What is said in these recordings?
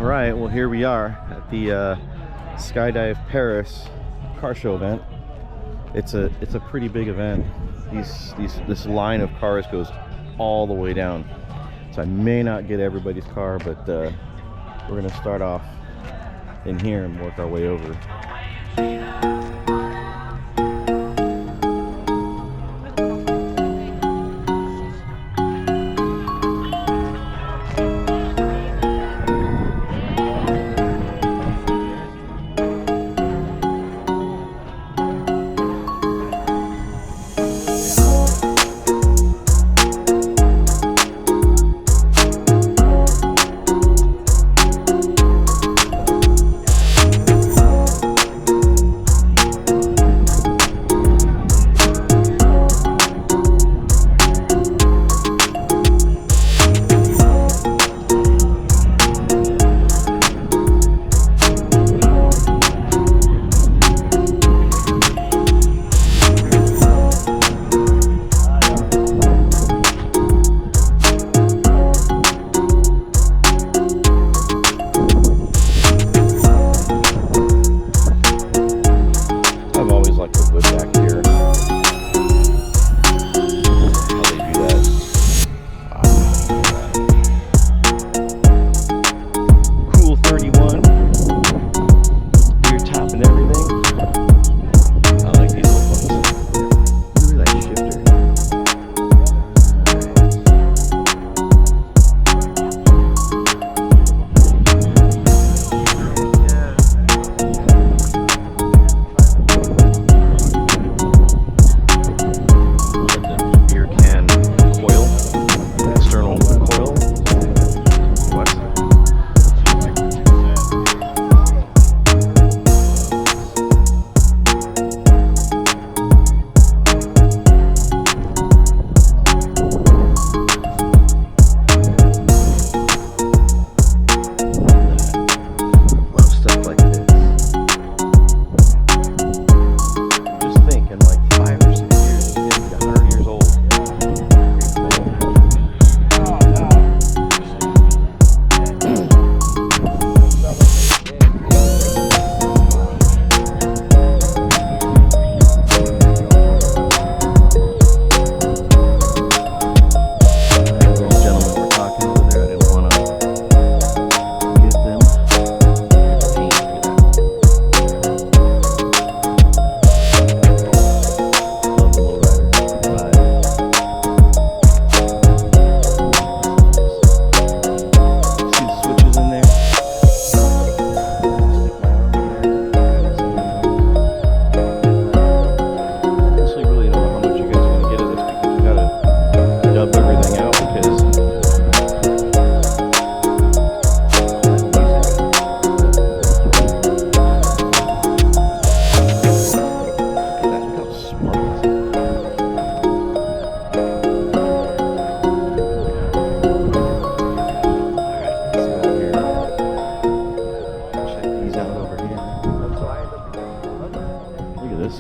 All right, well here we are at the Skydive Perris car show event. It's a pretty big event. This line of cars goes all the way down. So I may not get everybody's car, but we're gonna start off in here and work our way over.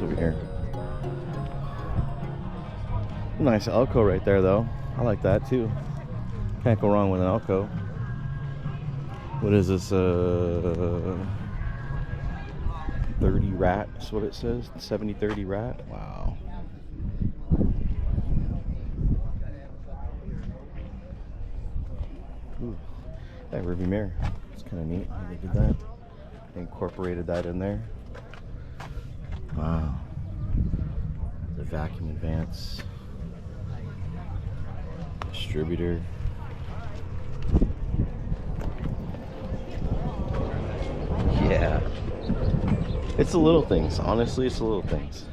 Over here. Nice Elko right there though. I like that too. Can't go wrong with an Elko. What is this? 30 rat, that's what it says. 70-30 rat. Wow. Ooh, that rearview mirror. It's kind of neat how they did that. They incorporated that in there. Wow. The vacuum advance. Distributor. Yeah. It's the little things. Honestly, it's the little things.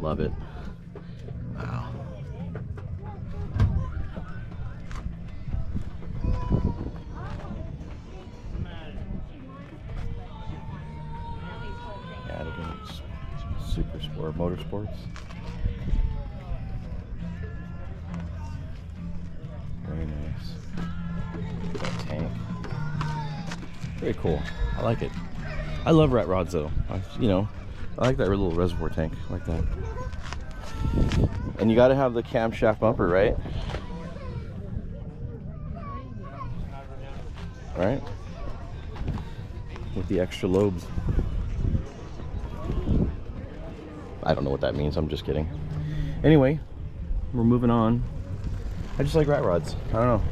Love it. Wow. Super Sport Motorsports. Very nice. That tank. Very cool. I like it. I love rat rods though. I like that little reservoir tank. I like that. And you got to have the camshaft bumper, right? right? With the extra lobes. I don't know what that means. I'm just kidding. Anyway, we're moving on. I just like rat rods. I don't know,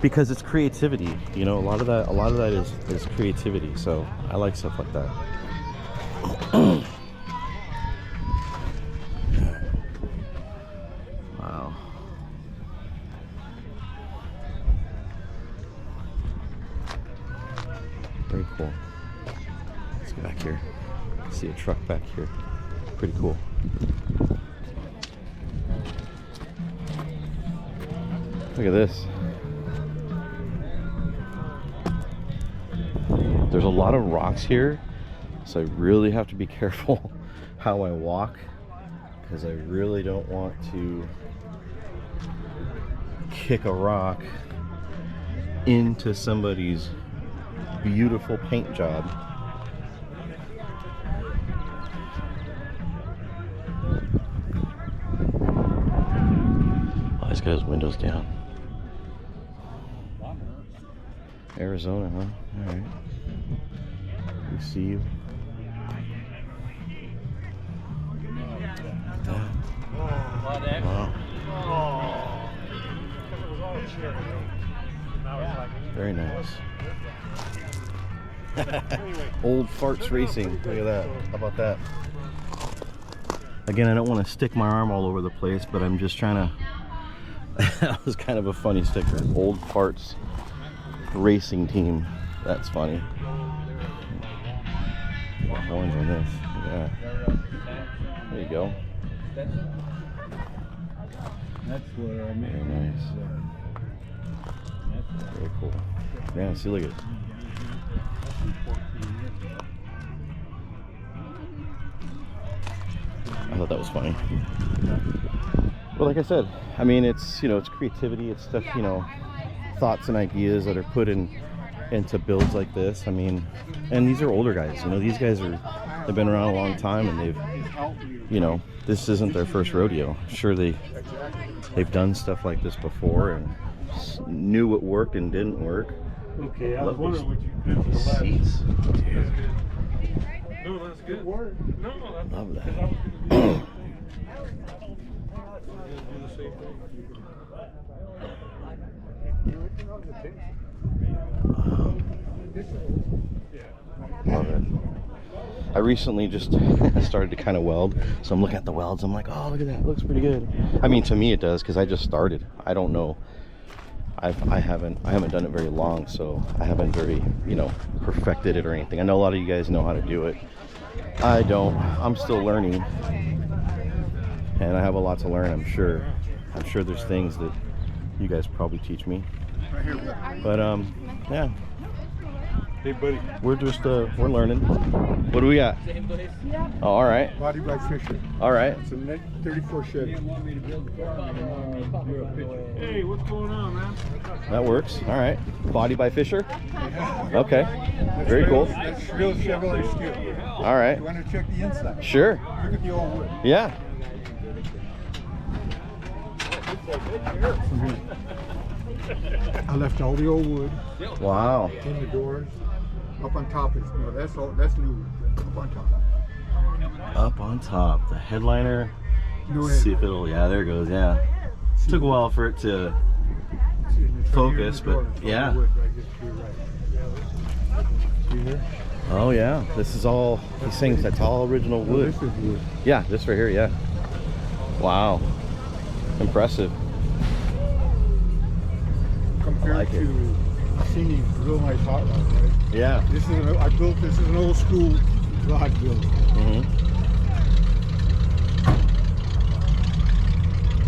because it's creativity. You know, a lot of that is creativity. So I like stuff like that. Wow. Very cool. Let's go back here. See a truck back here. Pretty cool. Look at this. There's a lot of rocks here, so I really have to be careful how I walk, because I really don't want to kick a rock into somebody's beautiful paint job. Oh, he's got his windows down. Arizona, huh? All right. We see you. Wow. Very nice. Old Farts Racing. Look at that. How about that? Again, I don't want to stick my arm all over the place, but I'm just trying to... That was kind of a funny sticker. Old Farts Racing Team. That's funny. Horns on this. Yeah. There you go. That's where I made. Very nice. Very cool. Yeah, see, look at it. I thought that was funny. Well, like I said, I mean, it's, you know, it's creativity. It's stuff, you know, thoughts and ideas that are put into builds like this. I mean, and these are older guys. You know, these guys they've been around a long time, and they've, you know, this isn't their first rodeo. I'm sure they've done stuff like this before and knew what worked and didn't work. Okay, I was wondering what you did for the last seats. Dude. No, that's good. No, that's Love that. Love it. I recently just started to kind of weld, so I'm looking at the welds. I'm like, oh, look at that, looks pretty good. I mean, to me it does, because I just started. I don't know. I haven't done it very long, so I haven't very, you know, perfected it or anything. I know a lot of you guys know how to do it. I don't. I'm still learning, and I have a lot to learn. I'm sure there's things that you guys probably teach me. But yeah. Hey, buddy. We're just we're learning. What do we got? Oh, all right. Body by Fisher. All right. It's a 34 Chevy. Hey, what's going on, man? That works. All right. Body by Fisher. Okay. Very cool. That's real Chevrolet steel. All right. You want to check the inside? Sure. Look at the old wood. Yeah. I left all the old wood Wow. in the doors. Up on top is that's new wood. Up on top. Up on top, the headliner. No See head. if it'll. Yeah, there it goes. Yeah. Took a while for it to See, and it's right here in focus, the but doors, all the yeah. wood right here to your right. See here? Oh yeah. This is all. He's saying that's all original No, wood. this is wood. Yeah. This right here. Yeah. Wow. Impressive. Compared like it. to Singing real nice hot rod, right? Yeah. This is this is an old school rod build. Mm-hmm.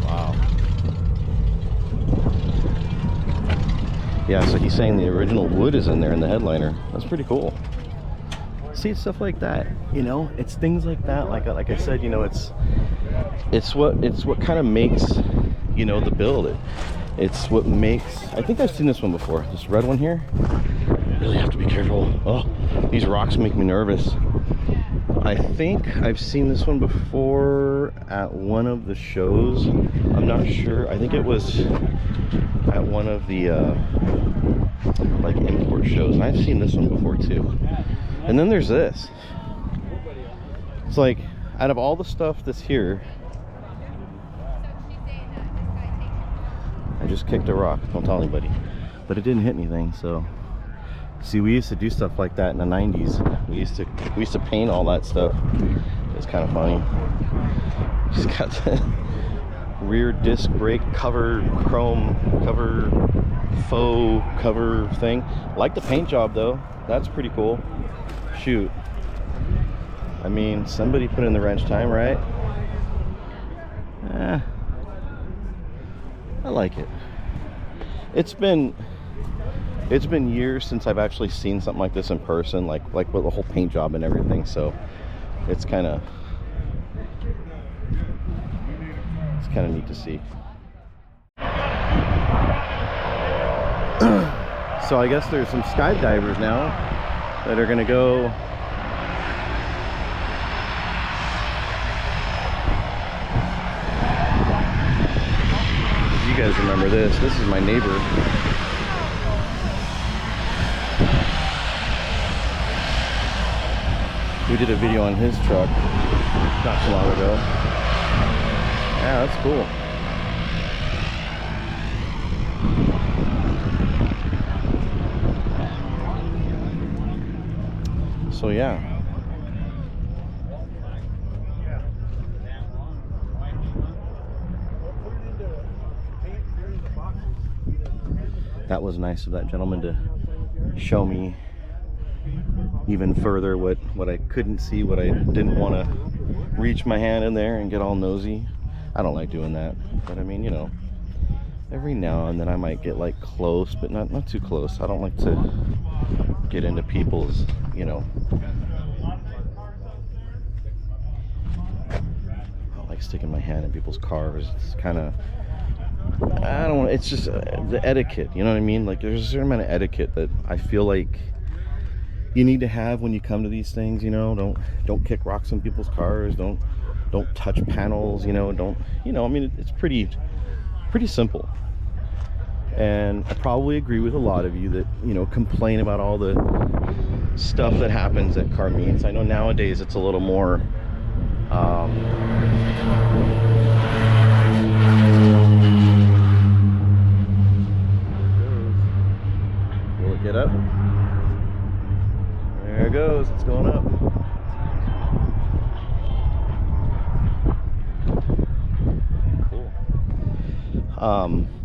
Wow. Yeah, so he's saying the original wood is in there in the headliner. That's pretty cool. See, it's stuff like that, you know, it's things like that. Like I said, you know, it's what kind of makes, you know, the build. It's what makes. I think I've seen this one before. This red one here. Really have to be careful. Oh, these rocks make me nervous. I think I've seen this one before at one of the shows. I'm not sure. I think it was at one of the like import shows, and I've seen this one before too. And then there's this. It's like, out of all the stuff that's here, I just kicked a rock. Don't tell anybody, but it didn't hit anything. So, see, we used to do stuff like that in the 90s. We used to paint all that stuff. It's kind of funny. Just got the rear disc brake cover, chrome cover, faux cover thing. Like the paint job though. That's pretty cool. Shoot. I mean, somebody put in the wrench time, right? I like it. It's been years since I've actually seen something like this in person, like with the whole paint job and everything. So it's kind of neat to see. So I guess there's some skydivers now that are gonna go you guys remember this. This is my neighbor. We did a video on his truck not too long ago. Yeah, that's cool. So yeah. That was nice of that gentleman to show me even further what I couldn't see, what I didn't want to reach my hand in there and get all nosy. I don't like doing that, but I mean, you know, every now and then I might get like close, but not too close. I don't like to get into people's, you know, I don't like sticking my hand in people's cars. It's kind of, I don't want, it's just the etiquette, you know what I mean? Like there's a certain amount of etiquette that I feel like you need to have when you come to these things, you know. Don't kick rocks on people's cars, don't touch panels, you know, I mean, it's pretty simple. And I probably agree with a lot of you that, you know, complain about all the stuff that happens at car meets. I know nowadays it's a little more will it get up? There it goes, it's going up. Cool.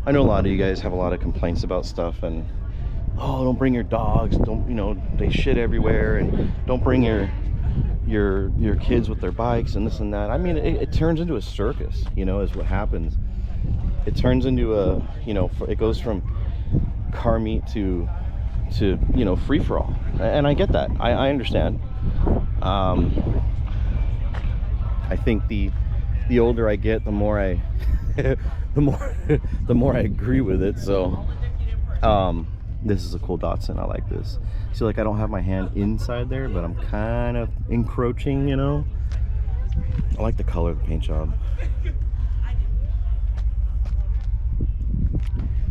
I know a lot of you guys have a lot of complaints about stuff, and oh, don't bring your dogs, don't, you know, they shit everywhere, and don't bring your kids with their bikes and this and that. I mean, it turns into a circus, you know, is what happens. It turns into a, you know, it goes from car meet to you know, free-for-all, and I get that. I understand. I think the older I get, the more I the more I agree with it. So this is a cool Datsun. I like this. See, like I don't have my hand inside there, but I'm kind of encroaching, you know. I like the color of the paint job.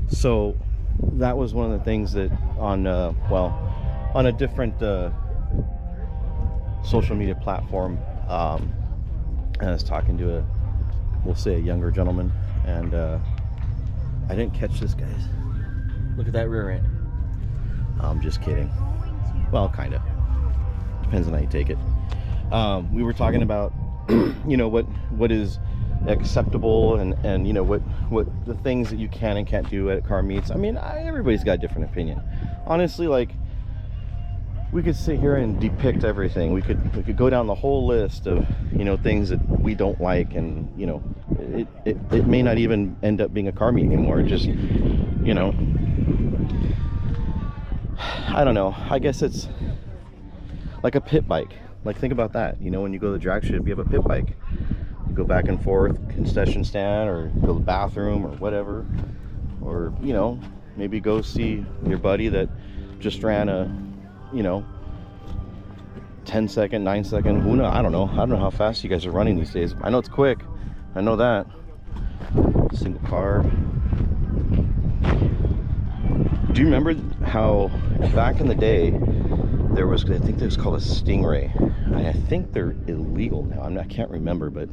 So that was one of the things that on on a different social media platform, I was talking to we'll say a younger gentleman, and I didn't catch this, guys. Look at that rear end. I'm just kidding. Well, kind of. Depends on how you take it. We were talking about you know, what is acceptable, and you know, what the things that you can and can't do at car meets. I mean, everybody's got a different opinion, honestly. Like, we could sit here and depict everything. We could go down the whole list of, you know, things that we don't like, and you know, it may not even end up being a car meet anymore. Just, you know, I don't know, I guess it's like a pit bike. Like, think about that. You know, when you go to the drag strip, you have a pit bike. You go back and forth, concession stand, or go to the bathroom, or whatever. Or, you know, maybe go see your buddy that just ran a, you know, 10-second, 9-second, who knows? I don't know how fast you guys are running these days. I know it's quick. I know that. Single car. Do you remember how back in the day there was, I think it was called a Stingray. I think they're illegal now. I can't remember, but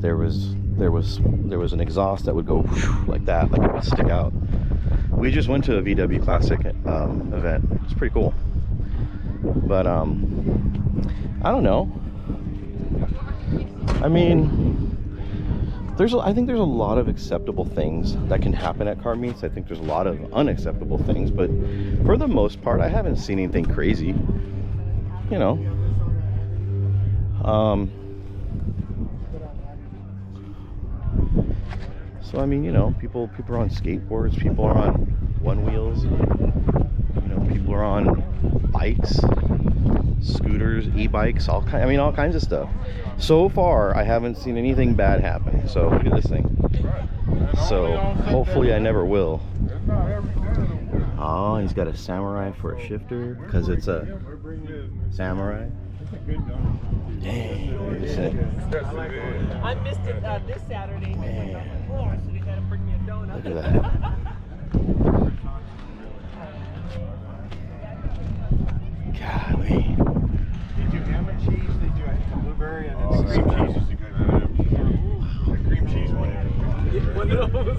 there was an exhaust that would go like that, like it would stick out. We just went to a VW Classic event. It's pretty cool. But I don't know. I mean, I think there's a lot of acceptable things that can happen at car meets. I think there's a lot of unacceptable things, but for the most part, I haven't seen anything crazy. You know. So I mean, you know, people are on skateboards, people are on one wheels, you know, people are on bikes, scooters, e-bikes, all kinds of stuff. So far, I haven't seen anything bad happen. So look at this thing. So hopefully, I never will. Oh, he's got a samurai for a shifter because it's a samurai. Dang, I missed it this Saturday. Man. Oh, I should have had to bring me a donut. Look at that. Golly. Did you ham and cheese? Did you blueberry and Oh, cream cheese is a good one. The cream cheese one.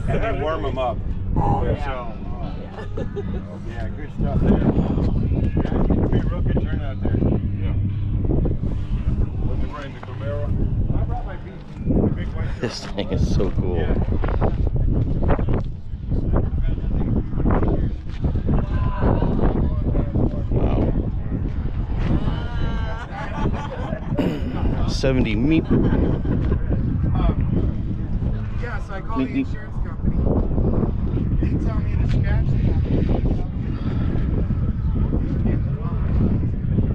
And then warm them up. Oh, So, yeah, good stuff there. Yeah, it'll be a real good turnout there. Yeah. What you bring, the Camaro? I brought my beef. The big one. This thing is so cool. Yeah. Wow. 70 meep. Yeah, so I called Neat, the neat. insurance company. They tell me to scratch the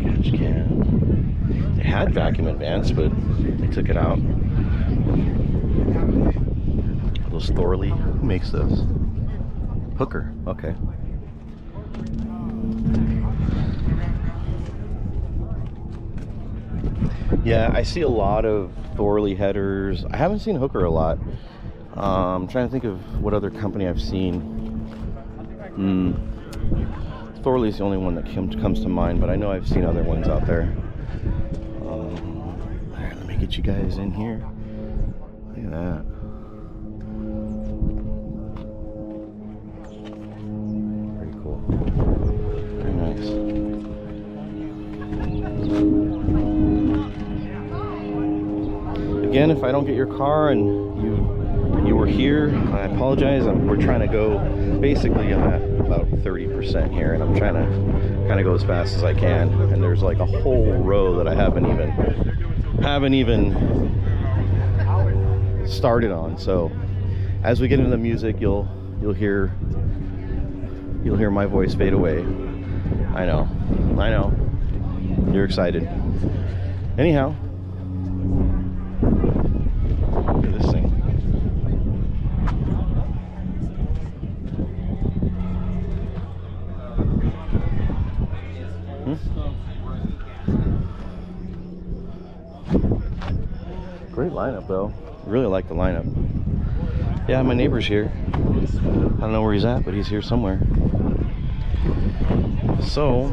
Catch can. They had vacuum advance, but they took it out. Those Thorley. Who makes those? Hooker. Okay. Yeah, I see a lot of Thorley headers. I haven't seen Hooker a lot. I'm trying to think of what other company I've seen. Thorley's the only one that comes to mind, but I know I've seen other ones out there. Alright, let me get you guys in here. Look at that. Very cool. Very nice. Again, if I don't get your car and you were here, I apologize. We're trying to go, basically I'm at about 30% here, and I'm trying to kind of go as fast as I can. And there's like a whole row that I haven't even started on. So as we get into the music, you'll hear my voice fade away. I know. You're excited. Anyhow. Look at this thing. Great lineup though. Really like the lineup. Yeah, my neighbor's here. I don't know where he's at, but he's here somewhere. So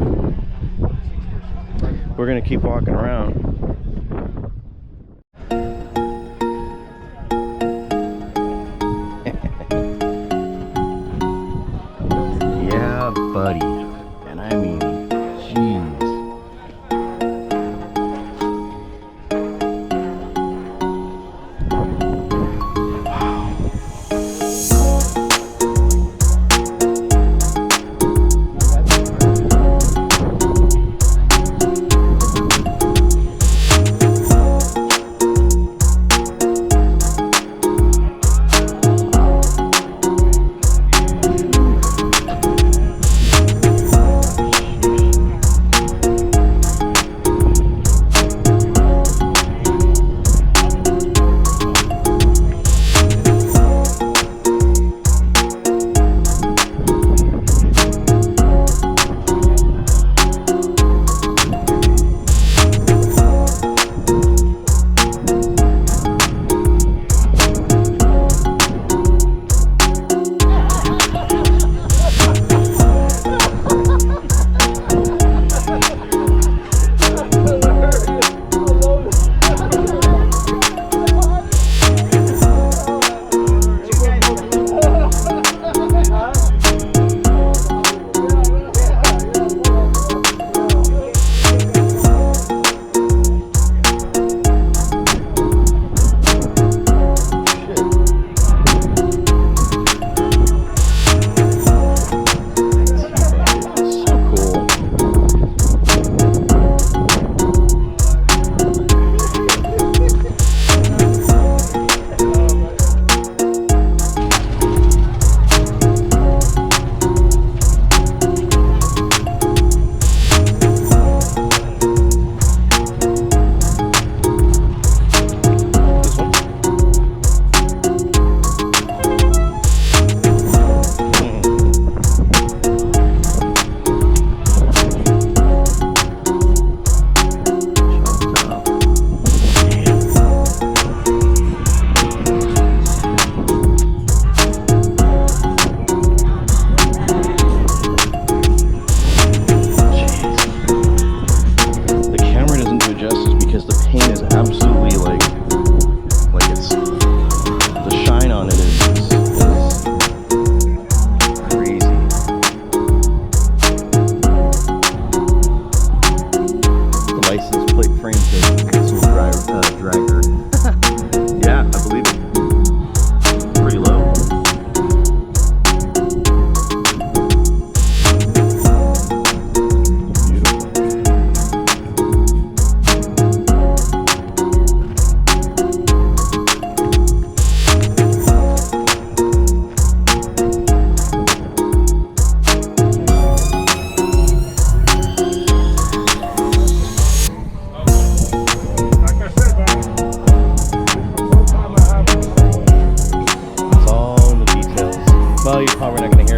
we're gonna keep walking around. Yeah, buddy. And I mean, jeez.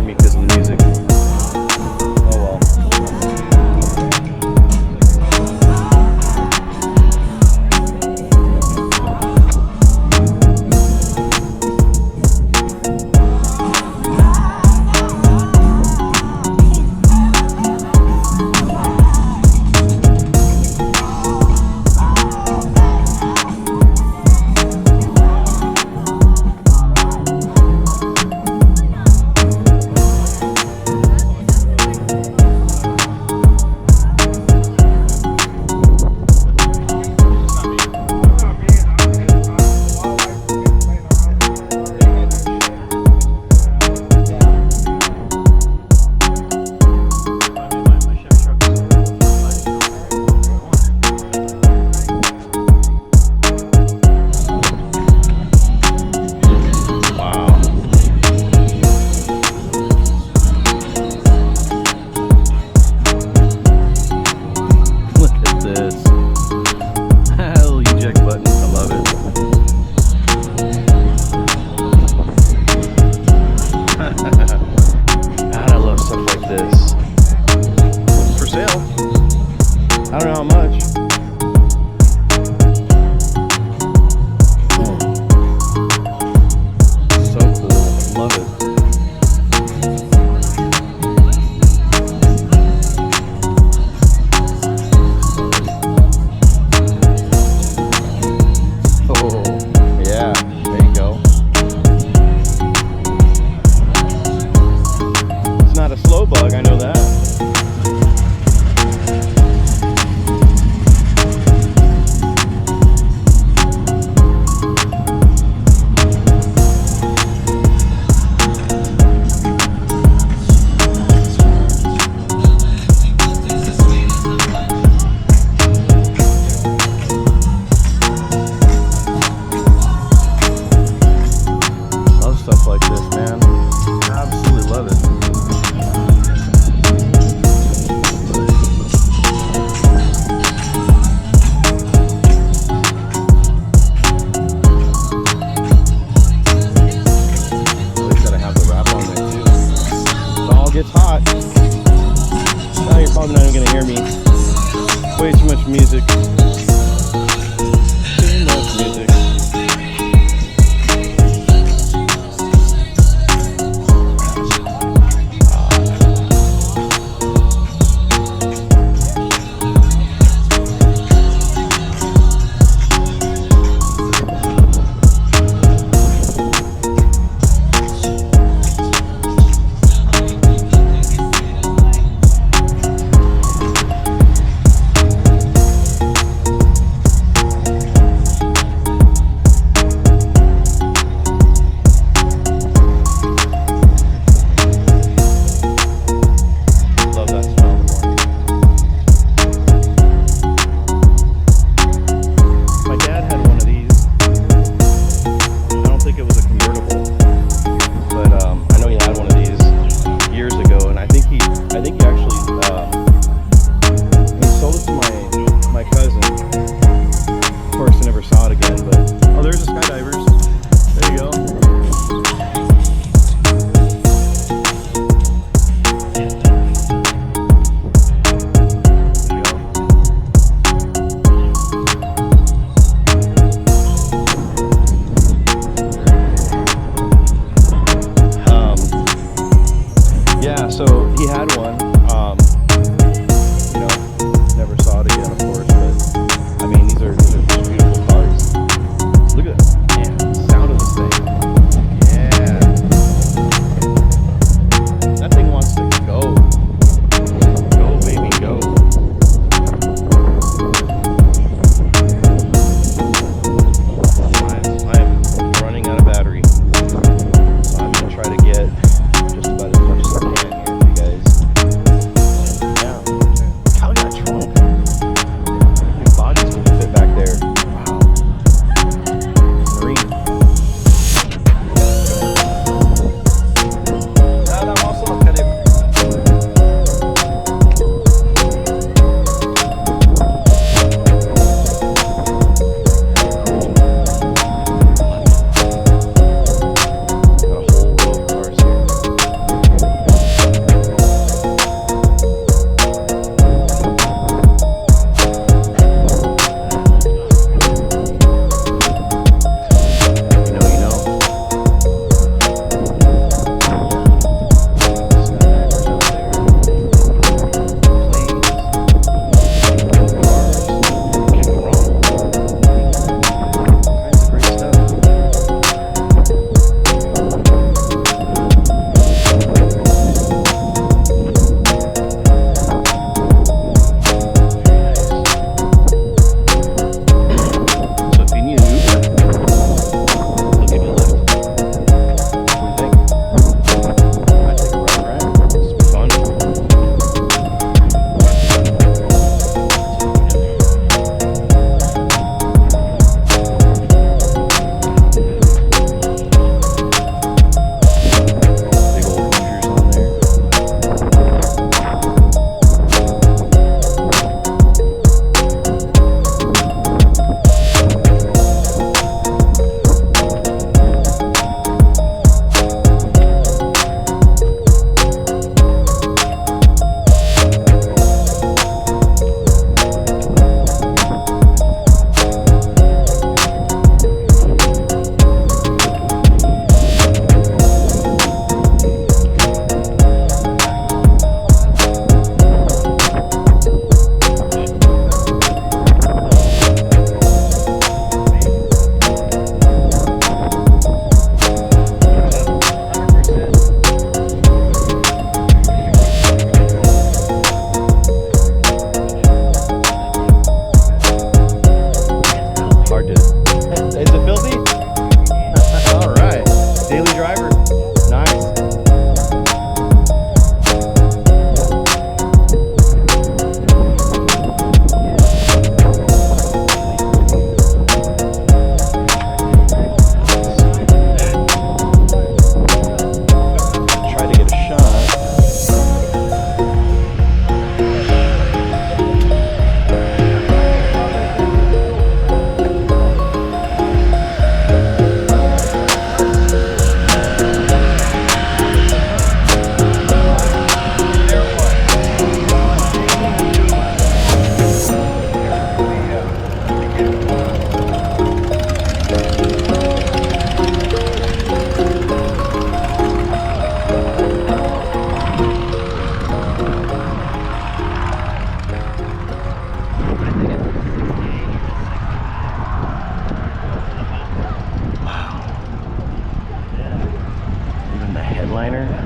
me because of the music. Oh well. I don't know how much. So cool. Love it. Oh, yeah. There you go. It's not a slow bug, I know that. Stuff like this, man. I absolutely love it. At least gotta have the wrap on there too. It all gets hot. Now you're probably not even gonna hear me. Way too much music. Too much music. There's the Skydivers. There you go. Yeah, so he had one. You know, never saw it again, of course. But I mean, these are just beautiful cars. Look at it. Man, the sound of this thing. Yeah. That thing wants to go. Go, baby, go. I'm running out of battery. So I'm going to try to get just about as much as I can here for you guys. liner.